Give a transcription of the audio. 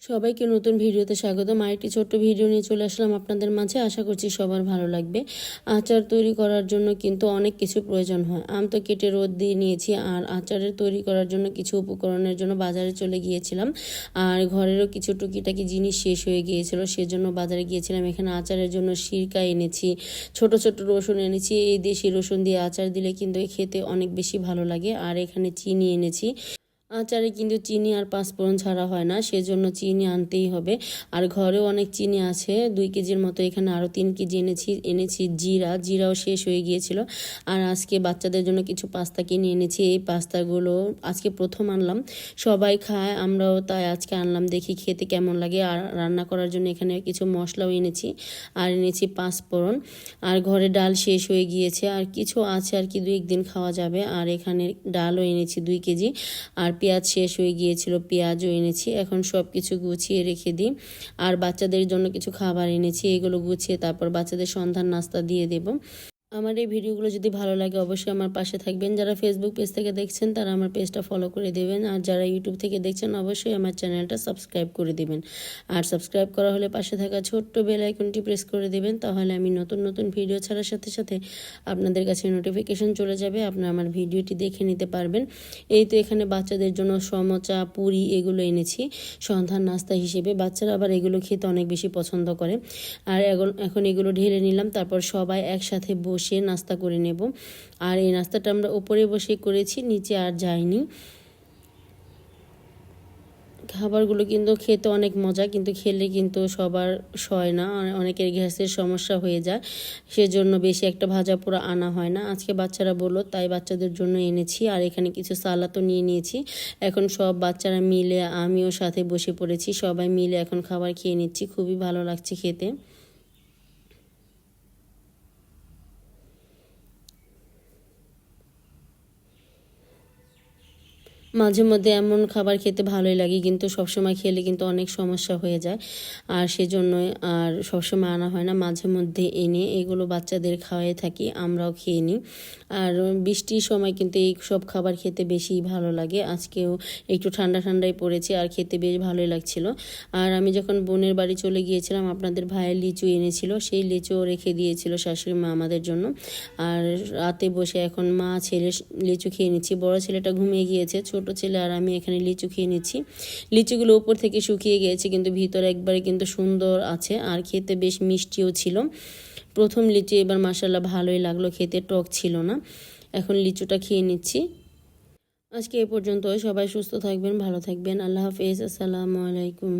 সবাইকে নতুন ভিডিওতে স্বাগতম। আরেকটি ছোট্ট ভিডিও নিয়ে চলে আসলাম আপনাদের মাঝে। আশা করছি সবার ভালো লাগবে। আচার তৈরি করার জন্য কিন্তু অনেক কিছু প্রয়োজন হয়। আম তো কেটে রোদ দিয়ে নিয়েছি, আর আচারের তৈরি করার জন্য কিছু উপকরণের জন্য বাজারে চলে গিয়েছিলাম। আর ঘরেরও কিছু টুকিটাকি জিনিস শেষ হয়ে গিয়েছিল, সেজন্য বাজারে গিয়েছিলাম। এখানে আচারের জন্য সিরকা এনেছি, ছোট ছোট রসুন এনেছি। এই দেশি রসুন দিয়ে আচার দিলে কিন্তু খেতে অনেক বেশি ভালো লাগে। আর এখানে চিনি এনেছি। আচারে কিন্তু চিনি আর পাঁচফোড়ন ছাড়া হয় না, সেজন্য চিনি আনতেই হবে। আর ঘরেও অনেক চিনি আছে, 2 কেজির মতো। এখানে আরও 3 কেজি এনেছি জিরাও শেষ হয়ে গিয়েছিল। আর আজকে বাচ্চাদের জন্য কিছু পাস্তা কিনে এনেছি। এই পাস্তাগুলো আজকে প্রথম আনলাম, সবাই খায়, আমরাও তাই আজকে আনলাম, দেখি খেতে কেমন লাগে। আর রান্না করার জন্য এখানে কিছু মশলাও এনেছি, আর এনেছি পাঁচফোড়ন। আর ঘরে ডাল শেষ হয়ে গিয়েছে, আর কিছু আছে আর কি 2-1 দিন খাওয়া যাবে। আর এখানে ডালও এনেছি 2 কেজি। আর পেঁয়াজ শেষ হয়ে গিয়েছিল, পেঁয়াজও এনেছি। এখন সব কিছু গুছিয়ে রেখে দিই। আর বাচ্চাদের জন্য কিছু খাবার এনেছি, এগুলো গুছিয়ে তারপর বাচ্চাদের সন্ধ্যার নাস্তা দিয়ে দেব। আমার এই ভিডিওগুলো যদি ভালো লাগে অবশ্যই আমার পাশে থাকবেন। যারা ফেসবুক পেজ থেকে দেখছেন তারা আমার পেজটা ফলো করে দেবেন, আর যারা ইউটিউব থেকে দেখছেন অবশ্যই আমার চ্যানেলটা সাবস্ক্রাইব করে দেবেন। আর সাবস্ক্রাইব করা হলে পাশে থাকা ছোট্ট বেল আইকনটি প্রেস করে দেবেন, তাহলে আমি নতুন নতুন ভিডিও ছাড়ার সাথে সাথে আপনাদের কাছে নোটিফিকেশন চলে যাবে, আপনারা আমার ভিডিওটি দেখে নিতে পারবেন। এই তো এখানে বাচ্চাদের জন্য সমোচা, পুরি এগুলো এনেছি সন্ধ্যার নাস্তা হিসেবে। বাচ্চারা আবার এগুলো খেতে অনেক বেশি পছন্দ করে। আর এখন এগুলো ঢেলে নিলাম, তারপর সবাই একসাথে বসে নাস্তা করে নেব। আর এই নাস্তাটা আমরা উপরে বসে করেছি, নিচে আর যাইনি। খাবারগুলো কিন্তু খেতে অনেক মজা, কিন্তু খেলে কিন্তু সবার সয় না, অনেকের গ্যাসের সমস্যা হয়ে যায়, সেজন্য বেশি একটা ভাজা পোড়া আনা হয় না। আজকে বাচ্চারা বললো তাই বাচ্চাদের জন্য এনেছি। আর এখানে কিছু সালাদও নিয়ে নিয়েছি। এখন সব বাচ্চারা মিলে, আমিও সাথে বসে পড়েছি, সবাই মিলে এখন খাবার খেয়ে নিচ্ছি। খুবই ভালো লাগছে খেতে। মাঝে মধ্যে এমন খাবার খেতে ভালোই লাগে, কিন্তু সবসময় খেলে কিন্তু অনেক সমস্যা হয়ে যায়। আর সেজন্যই আর সবসময় আনা হয় না, মাঝে মধ্যে এনে এগুলো বাচ্চাদের খাওয়াই থাকি, আমরাও খেয়ে নিই। আর বৃষ্টির সময় কিন্তু এই সব খাবার খেতে বেশি ভালো লাগে। আজকেও একটু ঠান্ডা ঠান্ডাই পড়েছে, আর খেতে বেশ ভালোই লাগছিল। আর আমি যখন বোনের বাড়ি চলে গিয়েছিলাম, আপনাদের ভাইয়ের লিচু এনেছিল, সেই লিচুও রেখে দিয়েছিল শাশুড়ি মা আমাদের জন্য। আর রাতে বসে এখন মা ছেলে লিচু খেয়ে নিচ্ছি। বড় ছেলেটা ঘুমিয়ে গিয়েছে, ছোট ছেলে আর আমি এখানে লিচু খেয়ে নিচ্ছি। লিচুগুলো উপর থেকে শুকিয়ে গিয়েছে, কিন্তু ভিতরে একবারে কিন্তু সুন্দর আছে, আর খেতে বেশ মিষ্টিও ছিল। প্রথম লিচু এবার মাশাআল্লাহ ভালোই লাগলো খেতে, টক ছিল না। এখন লিচুটা খেয়ে নিচ্ছি। আজকে এ পর্যন্ত। সবাই সুস্থ থাকবেন, ভালো থাকবেন। আল্লাহ হাফেজ, আসসালামু আলাইকুম।